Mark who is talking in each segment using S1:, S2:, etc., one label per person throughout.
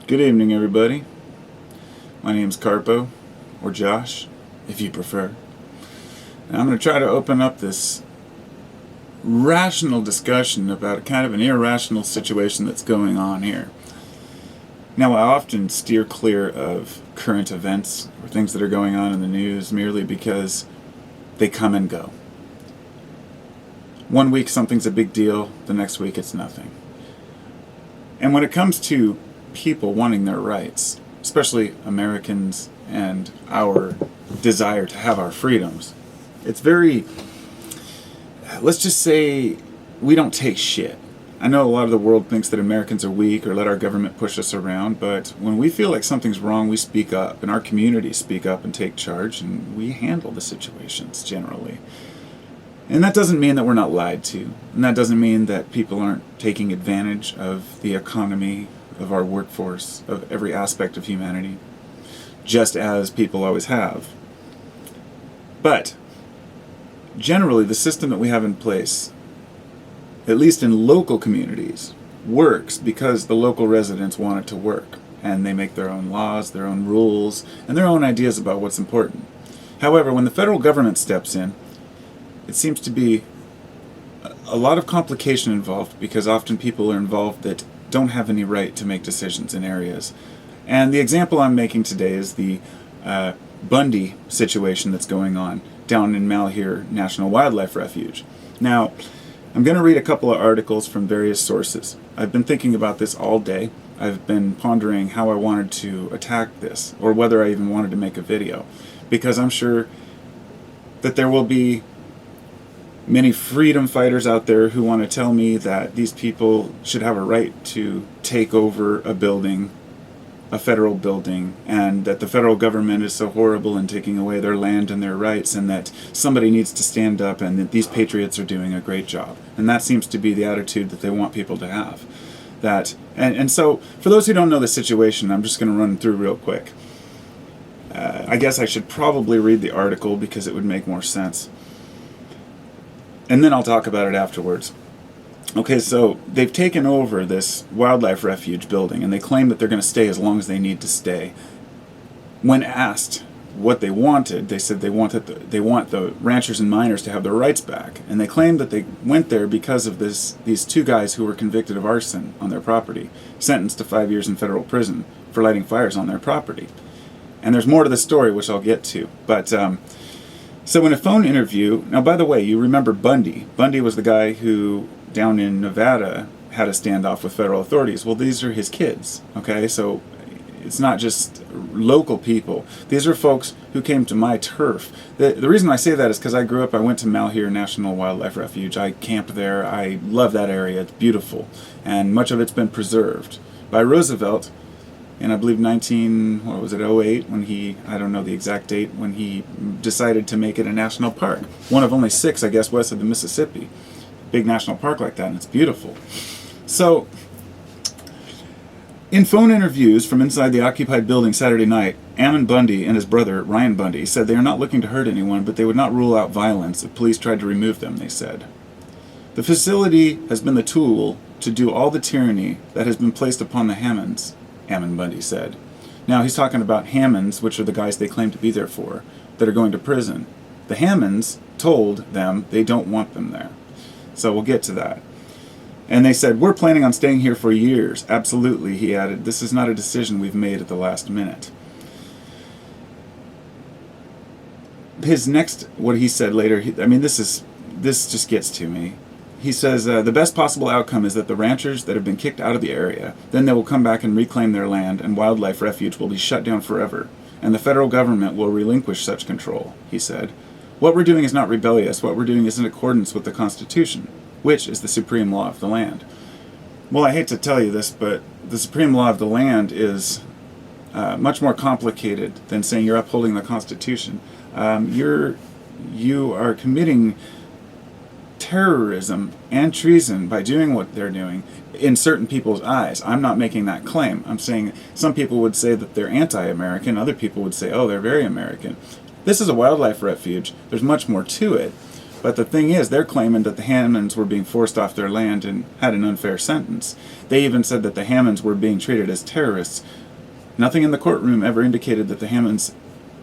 S1: Good evening, everybody. My name's Carpo, or Josh, if you prefer. And I'm going to try to open up this rational discussion about kind of an irrational situation that's going on here. Now, I often steer clear of current events or things that are going on in the news merely because they come and go. One week something's a big deal, the next week it's nothing. And when it comes to people wanting their rights, especially Americans and our desire to have our freedoms, it's very, let's just say, we don't take shit. I know a lot of the world thinks that Americans are weak or let our government push us around, but when we feel like something's wrong, we speak up, and our communities speak up and take charge, and we handle the situations generally. And that doesn't mean that we're not lied to, and that doesn't mean that people aren't taking advantage of the economy, of our workforce, of every aspect of humanity, just as people always have. But generally, the system that we have in place, at least in local communities, works because the local residents want it to work, and they make their own laws, their own rules, and their own ideas about what's important. However, when the federal government steps in, it seems to be a lot of complication involved, because often people are involved that don't have any right to make decisions in areas. And the example I'm making today is the Bundy situation that's going on down in Malheur National Wildlife Refuge. Now, I'm going to read a couple of articles from various sources. I've been thinking about this all day. I've been pondering how I wanted to attack this, or whether I even wanted to make a video, because I'm sure that there will be many freedom fighters out there who want to tell me that these people should have a right to take over a building, a federal building, and that the federal government is so horrible in taking away their land and their rights, and that somebody needs to stand up, and that these patriots are doing a great job. And that seems to be the attitude that they want people to have. And so, for those who don't know the situation, I'm just going to run through real quick. I guess I should probably read the article because it would make more sense. And then I'll talk about it afterwards. Okay, so they've taken over this wildlife refuge building, and they claim that they're going to stay as long as they need to stay. When asked what they wanted, they said they want the ranchers and miners to have their rights back. And they claimed that they went there because of these two guys who were convicted of arson on their property, sentenced to 5 years in federal prison for lighting fires on their property. And there's more to the story, which I'll get to. But so in a phone interview, now by the way, you remember Bundy. Bundy was the guy who, down in Nevada, had a standoff with federal authorities. Well, these are his kids, okay? So it's not just local people. These are folks who came to my turf. The reason I say that is because I grew up, I went to Malheur National Wildlife Refuge. I camped there. I love that area. It's beautiful. And much of it's been preserved by Roosevelt in, I believe, 08, when he, I don't know the exact date, when he decided to make it a national park. One of only 6, I guess, west of the Mississippi. Big national park like that, and it's beautiful. So, in phone interviews from inside the occupied building Saturday night, Hammond Bundy and his brother, Ryan Bundy, said they are not looking to hurt anyone, but they would not rule out violence if police tried to remove them, they said. The facility has been the tool to do all the tyranny that has been placed upon the Hammonds, Hammond Bundy said. Now, he's talking about Hammonds, which are the guys they claim to be there for, that are going to prison. The Hammonds told them they don't want them there. So we'll get to that. And they said, we're planning on staying here for years. Absolutely, he added. This is not a decision we've made at the last minute. His next, what he said later, this just gets to me. He says, the best possible outcome is that the ranchers that have been kicked out of the area, then they will come back and reclaim their land, and wildlife refuge will be shut down forever, and the federal government will relinquish such control, he said. What we're doing is not rebellious. What we're doing is in accordance with the Constitution, which is the supreme law of the land. Well, I hate to tell you this, but the supreme law of the land is much more complicated than saying you're upholding the Constitution. You are committing terrorism and treason by doing what they're doing in certain people's eyes. I'm not making that claim. I'm saying some people would say that they're anti-American. Other people would say, oh, they're very American. This is a wildlife refuge. There's much more to it. But the thing is, they're claiming that the Hammonds were being forced off their land and had an unfair sentence. They even said that the Hammonds were being treated as terrorists. Nothing in the courtroom ever indicated that the Hammonds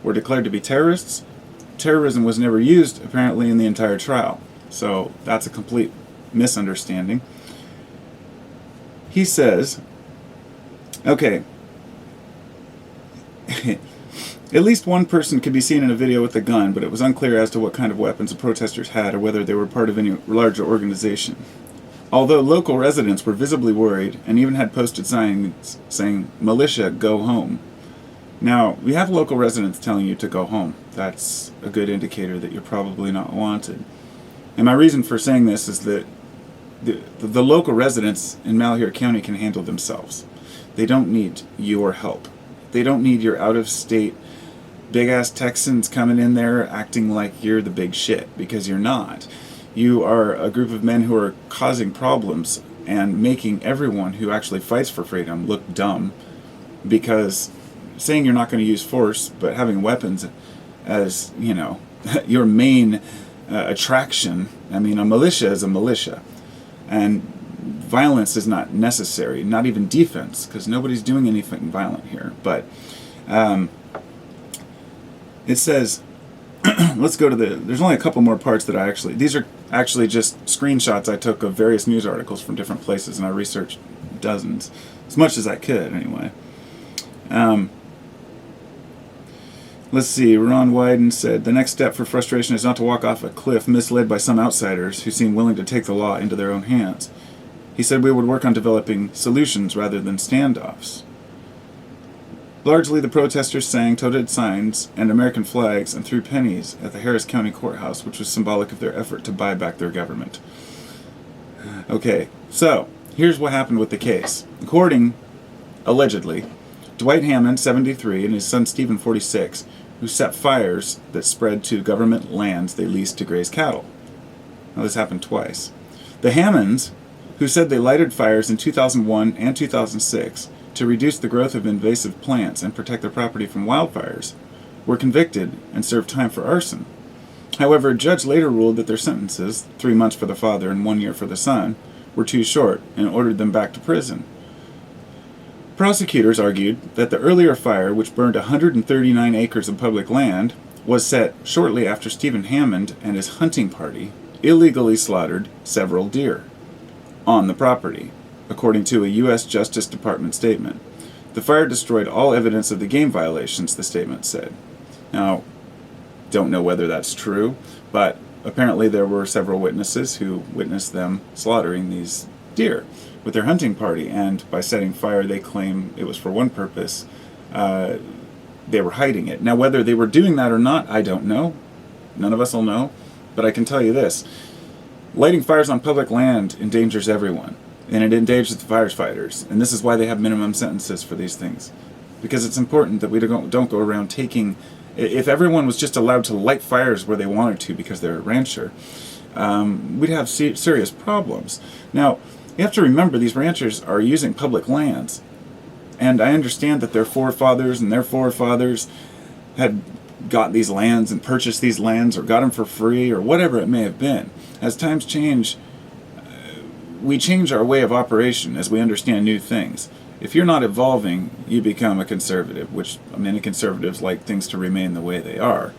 S1: were declared to be terrorists. Terrorism was never used, apparently, in the entire trial. So that's a complete misunderstanding. He says, okay, at least one person could be seen in a video with a gun, but it was unclear as to what kind of weapons the protesters had or whether they were part of any larger organization. Although local residents were visibly worried and even had posted signs saying, "Militia, go home." Now, we have local residents telling you to go home. That's a good indicator that you're probably not wanted. And my reason for saying this is that the local residents in Malheur County can handle themselves. They don't need your help. They don't need your out-of-state big-ass Texans coming in there acting like you're the big shit, because you're not. You are a group of men who are causing problems and making everyone who actually fights for freedom look dumb, because saying you're not going to use force, but having weapons as, you know, your main attraction. I mean, a militia is a militia. And violence is not necessary, not even defense, because nobody's doing anything violent here. But it says, let's go to there's only a couple more parts that these are actually just screenshots I took of various news articles from different places, and I researched dozens, as much as I could anyway. Let's see, Ron Wyden said, the next step for frustration is not to walk off a cliff misled by some outsiders who seem willing to take the law into their own hands. He said we would work on developing solutions rather than standoffs. Largely, the protesters sang, toted signs and American flags, and threw pennies at the Harris County Courthouse, which was symbolic of their effort to buy back their government. Okay, so here's what happened with the case. According, allegedly, Dwight Hammond, 73, and his son Stephen, 46, who set fires that spread to government lands they leased to graze cattle. Now, this happened twice. The Hammonds, who said they lighted fires in 2001 and 2006 to reduce the growth of invasive plants and protect their property from wildfires, were convicted and served time for arson. However, a judge later ruled that their sentences, 3 months for the father and 1 year for the son, were too short and ordered them back to prison. Prosecutors argued that the earlier fire, which burned 139 acres of public land, was set shortly after Stephen Hammond and his hunting party illegally slaughtered several deer on the property, according to a U.S. Justice Department statement. The fire destroyed all evidence of the game violations, the statement said. Now, don't know whether that's true, but apparently there were several witnesses who witnessed them slaughtering these deer with their hunting party, and by setting fire, they claim it was for one purpose. They were hiding it. Now, whether they were doing that or not, I don't know. None of us will know. But I can tell you this. Lighting fires on public land endangers everyone, and it endangers the firefighters. And this is why they have minimum sentences for these things. Because it's important that we don't go around taking... If everyone was just allowed to light fires where they wanted to because they're a rancher, we'd have serious problems. Now, you have to remember these ranchers are using public lands. And I understand that their forefathers and their forefathers had got these lands and purchased these lands or got them for free or whatever it may have been. As times change, we change our way of operation as we understand new things. If you're not evolving, you become a conservative, which many conservatives like things to remain the way they are.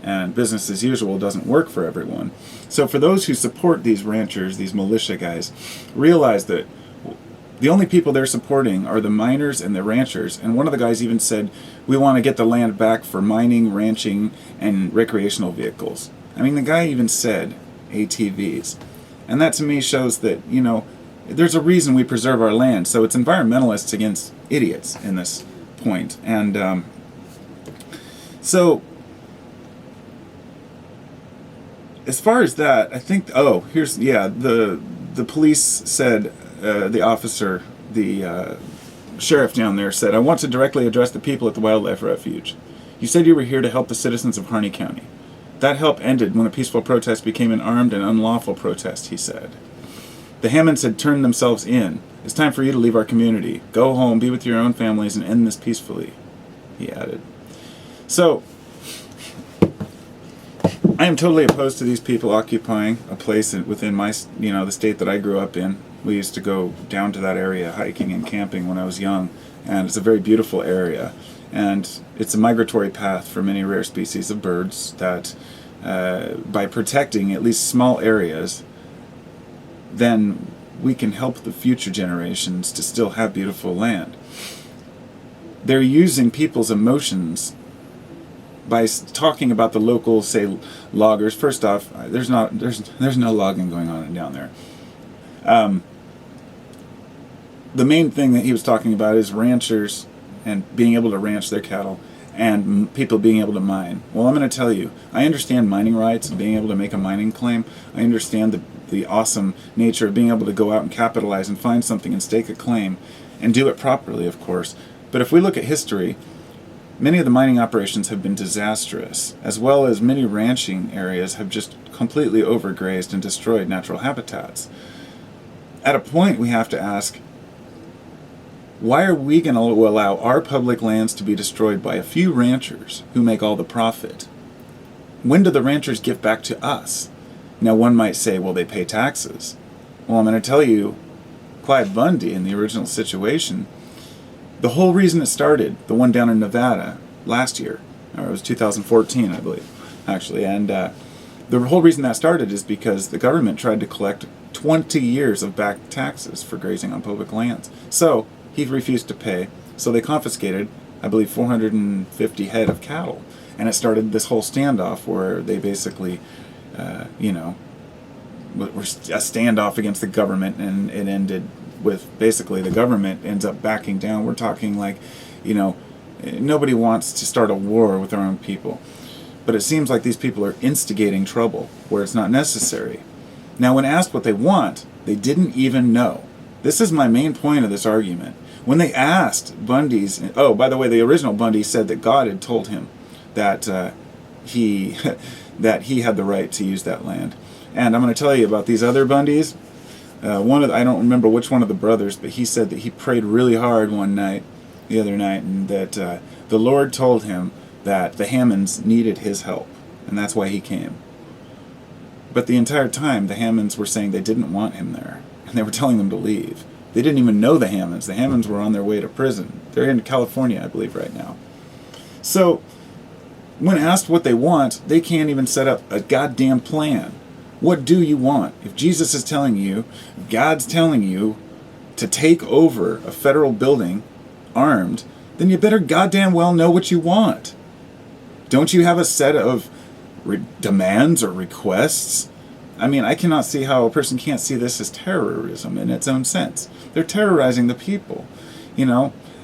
S1: And business as usual doesn't work for everyone. So for those who support these ranchers, these militia guys, realize that the only people they're supporting are the miners and the ranchers. And one of the guys even said, we want to get the land back for mining, ranching, and recreational vehicles. I mean, the guy even said ATVs. And that to me shows that, you know, there's a reason we preserve our land. So it's environmentalists against idiots in this point. And so... as far as that, I think, the police said, the officer, the sheriff down there said, I want to directly address the people at the wildlife refuge. You said you were here to help the citizens of Harney County. That help ended when a peaceful protest became an armed and unlawful protest, he said. The Hammonds had turned themselves in. It's time for you to leave our community. Go home, be with your own families, and end this peacefully, he added. So... I am totally opposed to these people occupying a place within my, the state that I grew up in. We used to go down to that area hiking and camping when I was young, and it's a very beautiful area. And it's a migratory path for many rare species of birds that, by protecting at least small areas, then we can help the future generations to still have beautiful land. They're using people's emotions by talking about the local, say, loggers. First off, there's no logging going on down there. The main thing that he was talking about is ranchers and being able to ranch their cattle and people being able to mine. Well, I'm going to tell you, I understand mining rights and being able to make a mining claim. I understand the awesome nature of being able to go out and capitalize and find something and stake a claim and do it properly, of course. But if we look at history, many of the mining operations have been disastrous, as well as many ranching areas have just completely overgrazed and destroyed natural habitats. At a point, we have to ask, why are we going to allow our public lands to be destroyed by a few ranchers who make all the profit? When do the ranchers give back to us? Now, one might say, well, they pay taxes. Well, I'm going to tell you, Clive Bundy, in the original situation, the whole reason it started, the one down in Nevada last year, or it was 2014, I believe, actually, and the whole reason that started is because the government tried to collect 20 years of back taxes for grazing on public lands. So he refused to pay, so they confiscated, I believe, 450 head of cattle, and it started this whole standoff where they basically, were a standoff against the government, and it ended with basically the government ends up backing down. We're talking like, nobody wants to start a war with their own people. But it seems like these people are instigating trouble where it's not necessary. Now, when asked what they want, they didn't even know. This is my main point of this argument. When they asked Bundy's... Oh, by the way, the original Bundy said that God had told him that he that he had the right to use that land. And I'm going to tell you about these other Bundys. I don't remember which one of the brothers, but he said that he prayed really hard the other night, and that the Lord told him that the Hammonds needed his help, and that's why he came. But the entire time, the Hammonds were saying they didn't want him there, and they were telling them to leave. They didn't even know the Hammonds. The Hammonds were on their way to prison. They're in California, I believe, right now. So, when asked what they want, they can't even set up a goddamn plan. What do you want? If Jesus is telling you, God's telling you to take over a federal building armed, then you better goddamn well know what you want. Don't you have a set of demands or requests? I mean, I cannot see how a person can't see this as terrorism in its own sense. They're terrorizing the people.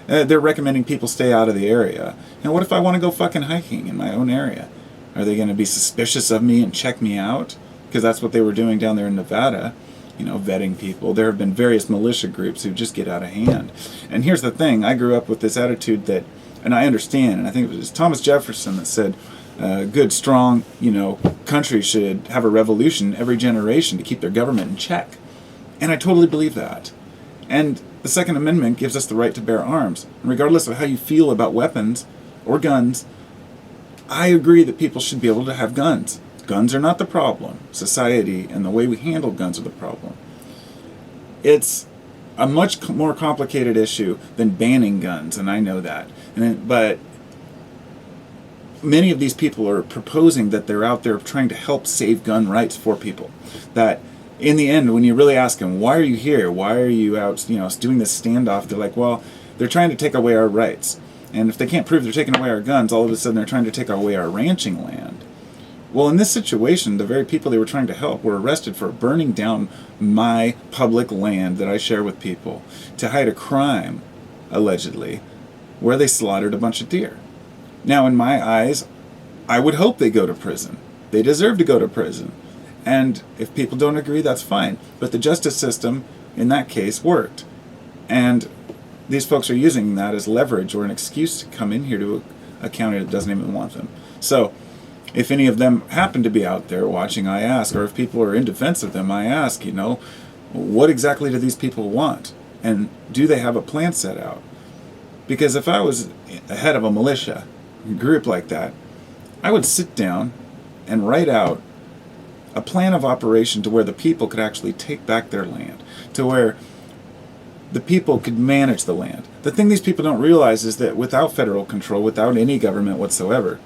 S1: They're recommending people stay out of the area. And what if I want to go fucking hiking in my own area? Are they going to be suspicious of me and check me out? Because that's what they were doing down there in Nevada, vetting people. There have been various militia groups who just get out of hand. And here's the thing, I grew up with this attitude that, and I understand, and I think it was Thomas Jefferson that said, good, strong, country should have a revolution every generation to keep their government in check. And I totally believe that. And the Second Amendment gives us the right to bear arms. And regardless of how you feel about weapons or guns, I agree that people should be able to have guns. Guns are not the problem. Society and the way we handle guns are the problem. It's a much more complicated issue than banning guns, and I know that. But many of these people are proposing that they're out there trying to help save gun rights for people. That in the end, when you really ask them, why are you here? Why are you out, doing this standoff? They're like, well, they're trying to take away our rights. And if they can't prove they're taking away our guns, all of a sudden they're trying to take away our ranching land. Well, in this situation, the very people they were trying to help were arrested for burning down my public land that I share with people to hide a crime, allegedly, where they slaughtered a bunch of deer. Now, in my eyes, I would hope they go to prison. They deserve to go to prison. And if people don't agree, that's fine. But the justice system, in that case, worked. And these folks are using that as leverage or an excuse to come in here to a county that doesn't even want them. So, if any of them happen to be out there watching, I ask, or if people are in defense of them, I ask, what exactly do these people want? And do they have a plan set out? Because if I was head of a militia, a group like that, I would sit down and write out a plan of operation to where the people could actually take back their land, to where the people could manage the land. The thing these people don't realize is that without federal control, without any government whatsoever,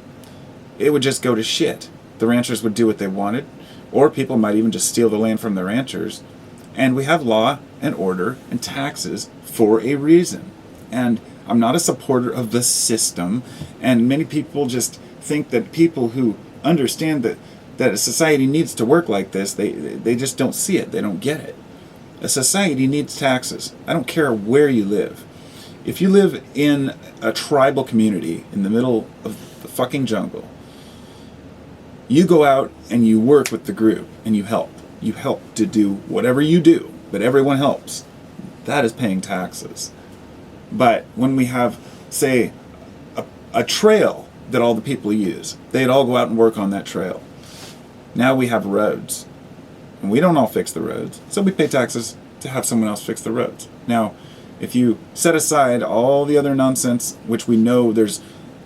S1: it would just go to shit. The ranchers would do what they wanted, or people might even just steal the land from the ranchers. And we have law and order and taxes for a reason. And I'm not a supporter of the system, and many people just think that people who understand that a society needs to work like this, they just don't see it, they don't get it. A society needs taxes. I don't care where you live. If you live in a tribal community in the middle of the fucking jungle, you go out and you work with the group and you help. You help to do whatever you do, but everyone helps. That is paying taxes. But when we have, say, a trail that all the people use, they'd all go out and work on that trail. Now we have roads. And we don't all fix the roads, so we pay taxes to have someone else fix the roads. Now, if you set aside all the other nonsense, which we know there's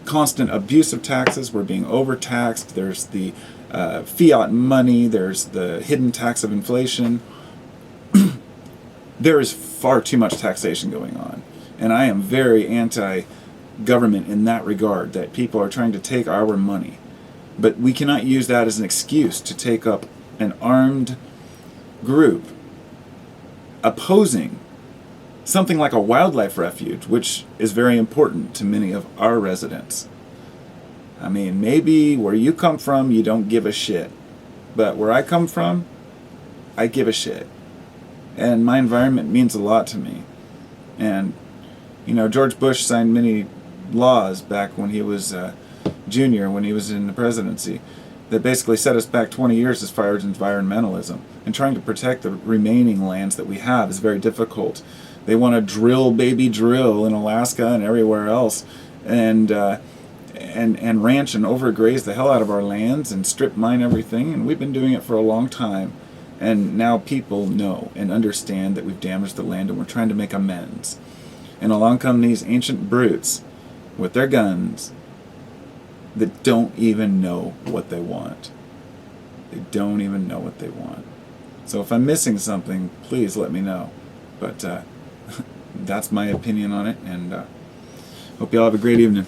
S1: constant abuse of taxes, we're being overtaxed, there's the fiat money, there's the hidden tax of inflation, there is far too much taxation going on. And I am very anti-government in that regard, that people are trying to take our money. But we cannot use that as an excuse to take up an armed group opposing something like a wildlife refuge, which is very important to many of our residents. I mean, maybe where you come from, you don't give a shit. But where I come from, I give a shit. And my environment means a lot to me. And, you know, George Bush signed many laws back when he was junior, when he was in the presidency, that basically set us back 20 years as far as environmentalism. And trying to protect the remaining lands that we have is very difficult. They want to drill, baby drill in Alaska and everywhere else, and ranch and overgraze the hell out of our lands and strip mine everything. And we've been doing it for a long time. And now people know and understand that we've damaged the land and we're trying to make amends. And along come these ancient brutes with their guns that don't even know what they want. They don't even know what they want. So if I'm missing something, please let me know. But that's my opinion on it, and hope you all have a great evening.